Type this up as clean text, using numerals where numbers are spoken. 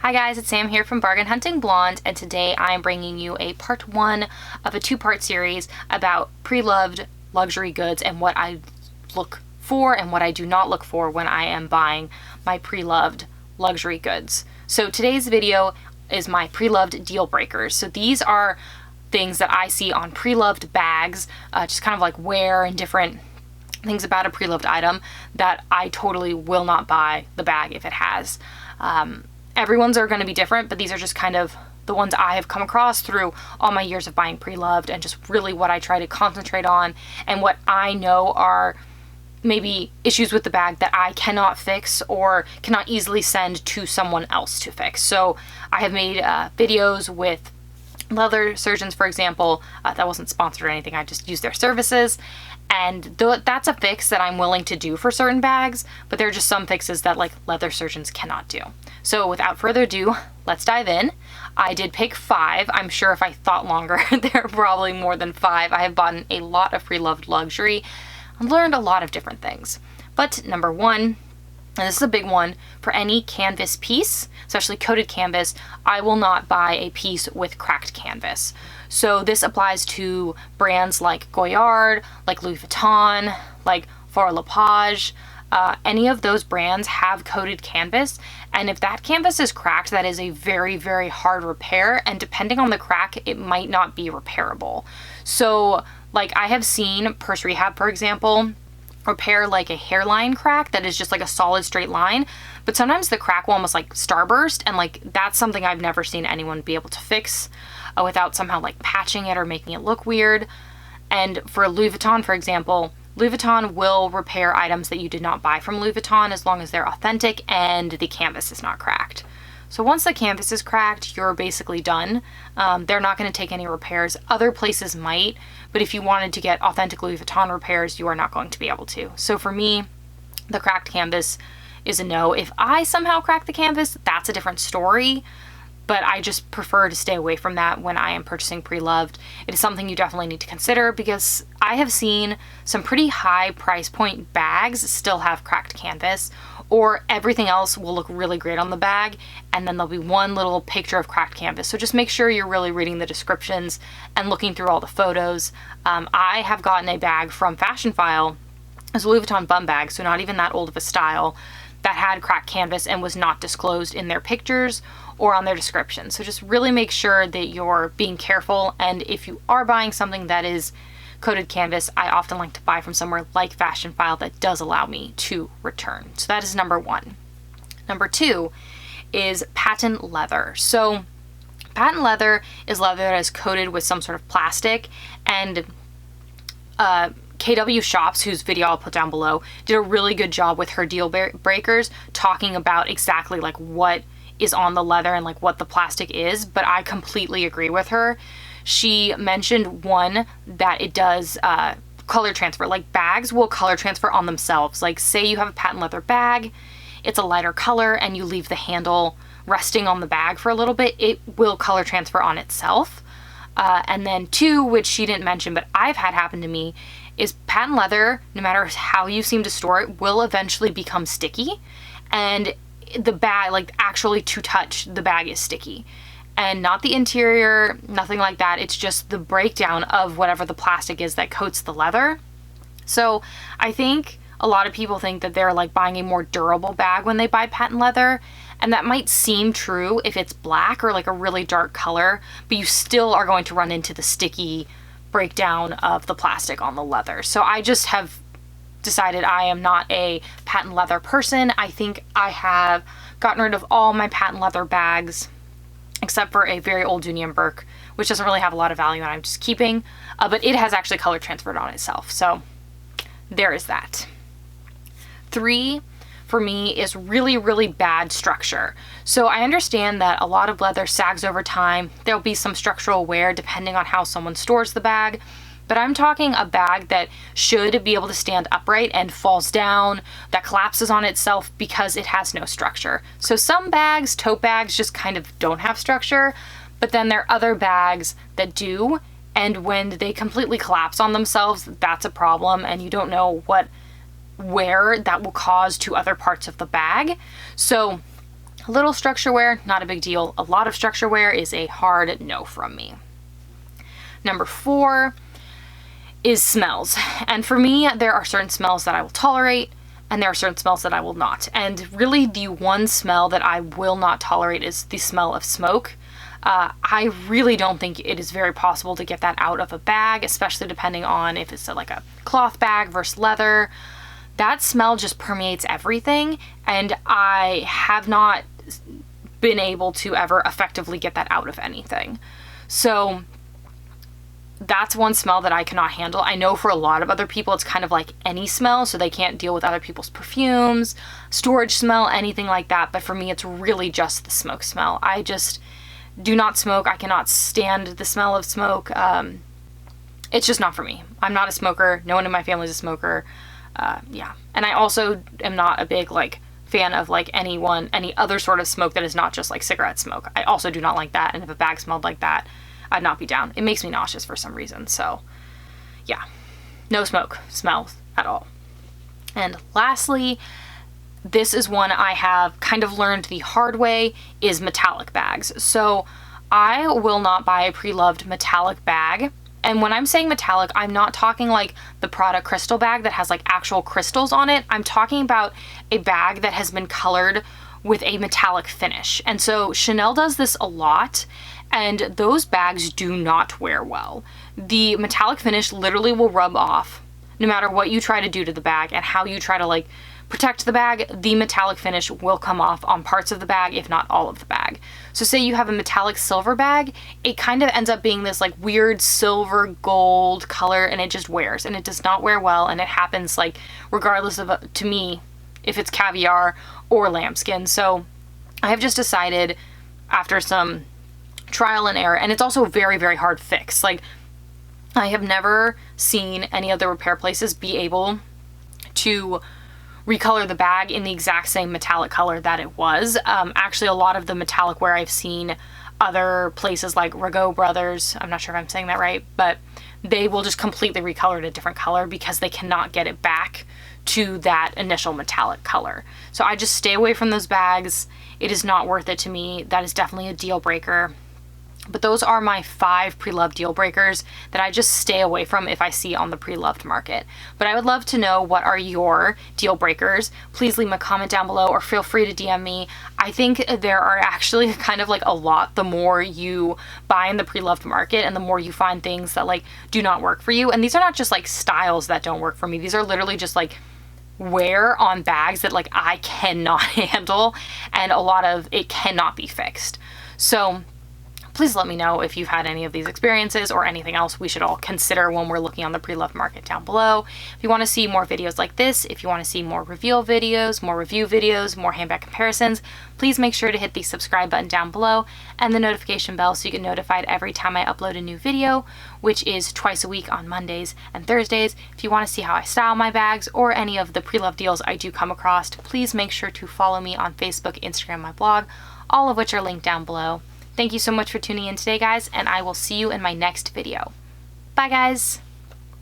Hi guys, it's Sam here from Bargain.hunting.blonde, and today I'm bringing you a part one of a two-part series about pre-loved luxury goods and what I look for and what I do not look for when I am buying my pre-loved luxury goods. So today's video is my pre-loved deal breakers. So these are things that I see on pre-loved bags, just kind of like wear and different things about a pre-loved item that I totally will not buy the bag if it has. Everyone's are going to be different, but these are just kind of the ones I have come across through all my years of buying pre-loved and just really what I try to concentrate on and what I know are maybe issues with the bag that I cannot fix or cannot easily send to someone else to fix. So I have made videos with leather surgeons, for example. That wasn't sponsored or anything, I just used their services. And that's a fix that I'm willing to do for certain bags, but there are just some fixes that like leather surgeons cannot do. So without further ado, let's dive in. I did pick 5. I'm sure if I thought longer, there are probably more than 5. I have bought a lot of pre-loved luxury and learned a lot of different things. But number 1, and this is a big one, for any canvas piece, especially coated canvas, I will not buy a piece with cracked canvas. So this applies to brands like Goyard, like Louis Vuitton, like For La Page. Any of those brands have coated canvas, and if that canvas is cracked, that is a very, very hard repair, and depending on the crack, it might not be repairable. So like I have seen Purse Rehab, for example, repair like a hairline crack that is just like a solid straight line, but sometimes the crack will almost like starburst, and like that's something I've never seen anyone be able to fix without somehow like patching it or making it look weird. And for Louis Vuitton, for example, Louis Vuitton will repair items that you did not buy from Louis Vuitton as long as they're authentic and the canvas is not cracked. So once the canvas is cracked, you're basically done. They're not going to take any repairs. Other places might, but if you wanted to get authentic Louis Vuitton repairs, you are not going to be able to. So for me, the cracked canvas is a no. If I somehow crack the canvas, that's a different story, but I just prefer to stay away from that when I am purchasing pre-loved. It is something you definitely need to consider because I have seen some pretty high price point bags still have cracked canvas, or everything else will look really great on the bag and then there'll be one little picture of cracked canvas. So just make sure you're really reading the descriptions and looking through all the photos. I have gotten a bag from Fashion File, it's a Louis Vuitton bum bag, so not even that old of a style, that had cracked canvas and was not disclosed in their pictures or on their description. So just really make sure that you're being careful, and if you are buying something that is coated canvas, I often like to buy from somewhere like Fashion File that does allow me to return. So that is number 1. Number 2 is patent leather. So patent leather is leather that is coated with some sort of plastic, and KW Shops, whose video I'll put down below, did a really good job with her deal breakers talking about exactly like what is on the leather and like what the plastic is, but I completely agree with her. She mentioned one that it does color transfer, like bags will color transfer on themselves. Like say you have a patent leather bag, it's a lighter color and you leave the handle resting on the bag for a little bit, it will color transfer on itself. And then 2, which she didn't mention but I've had happen to me, is patent leather, no matter how you seem to store it, will eventually become sticky, and the bag, like actually to touch the bag, is sticky. And not the interior, nothing like that, it's just the breakdown of whatever the plastic is that coats the leather. So I think a lot of people think that they're like buying a more durable bag when they buy patent leather, and that might seem true if it's black or like a really dark color, but you still are going to run into the sticky breakdown of the plastic on the leather. So I just have decided I am not a patent leather person. I think I have gotten rid of all my patent leather bags except for a very old Dooney & Bourke, which doesn't really have a lot of value and I'm just keeping, but it has actually color transferred on itself. So there is that. 3 for me is really, really bad structure. So I understand that a lot of leather sags over time. There'll be some structural wear depending on how someone stores the bag, but I'm talking a bag that should be able to stand upright and falls down, that collapses on itself because it has no structure. So some bags, tote bags, just kind of don't have structure, but then there are other bags that do, and when they completely collapse on themselves, that's a problem, and you don't know what wear that will cause to other parts of the bag. So A little structure wear, not a big deal. A lot of structure wear is a hard no from me. Number 4 is smells. And for me, there are certain smells that I will tolerate, and there are certain smells that I will not. And really the one smell that I will not tolerate is the smell of smoke. I really don't think it is very possible to get that out of a bag, especially depending on if it's like a cloth bag versus leather. That smell just permeates everything, and I have not been able to ever effectively get that out of anything. So that's one smell that I cannot handle. I know for a lot of other people it's kind of like any smell, so they can't deal with other people's perfumes, storage smell, anything like that, but for me it's really just the smoke smell. I just do not smoke. I cannot stand the smell of smoke. It's just not for me. I'm not a smoker. No one in my family is a smoker. Yeah. And I also am not a big like fan of like any other sort of smoke that is not just like cigarette smoke. I also do not like that, and if a bag smelled like that, I'd not be down. It makes me nauseous for some reason. So yeah, no smoke smells at all. And lastly, this is one I have kind of learned the hard way, is metallic bags. So I will not buy a Preloved metallic bag. And when I'm saying metallic, I'm not talking like the Prada crystal bag that has like actual crystals on it. I'm talking about a bag that has been colored with a metallic finish. And so Chanel does this a lot, and those bags do not wear well. The metallic finish literally will rub off no matter what you try to do to the bag and how you try to like protect the bag. The metallic finish will come off on parts of the bag, if not all of the bag. So say you have a metallic silver bag, it kind of ends up being this like weird silver gold color, and it just wears, and it does not wear well, and it happens like regardless of, to me, if it's caviar or lambskin. So I have just decided after some trial and error, and it's also a very, very hard fix. Like, I have never seen any other repair places be able to recolor the bag in the exact same metallic color that it was. Actually, a lot of the metallic wear I've seen other places like Rigaud Brothers, I'm not sure if I'm saying that right, but they will just completely recolor it a different color because they cannot get it back to that initial metallic color. So I just stay away from those bags. It is not worth it to me. That is definitely a deal breaker. But those are my 5 Preloved deal breakers that I just stay away from if I see on the Preloved market. But I would love to know, what are your deal breakers? Please leave me a comment down below, or feel free to DM me. I think there are actually kind of like a lot the more you buy in the Preloved market, and the more you find things that like do not work for you. And these are not just like styles that don't work for me. These are literally just like wear on bags that like I cannot handle, and a lot of it cannot be fixed. So please let me know if you've had any of these experiences or anything else we should all consider when we're looking on the Preloved market down below. If you want to see more videos like this, if you want to see more reveal videos, more review videos, more handbag comparisons, please make sure to hit the subscribe button down below and the notification bell so you get notified every time I upload a new video, which is twice a week on Mondays and Thursdays. If you want to see how I style my bags or any of the Preloved deals I do come across, please make sure to follow me on Facebook, Instagram, my blog, all of which are linked down below. Thank you so much for tuning in today, guys, and I will see you in my next video. Bye, guys!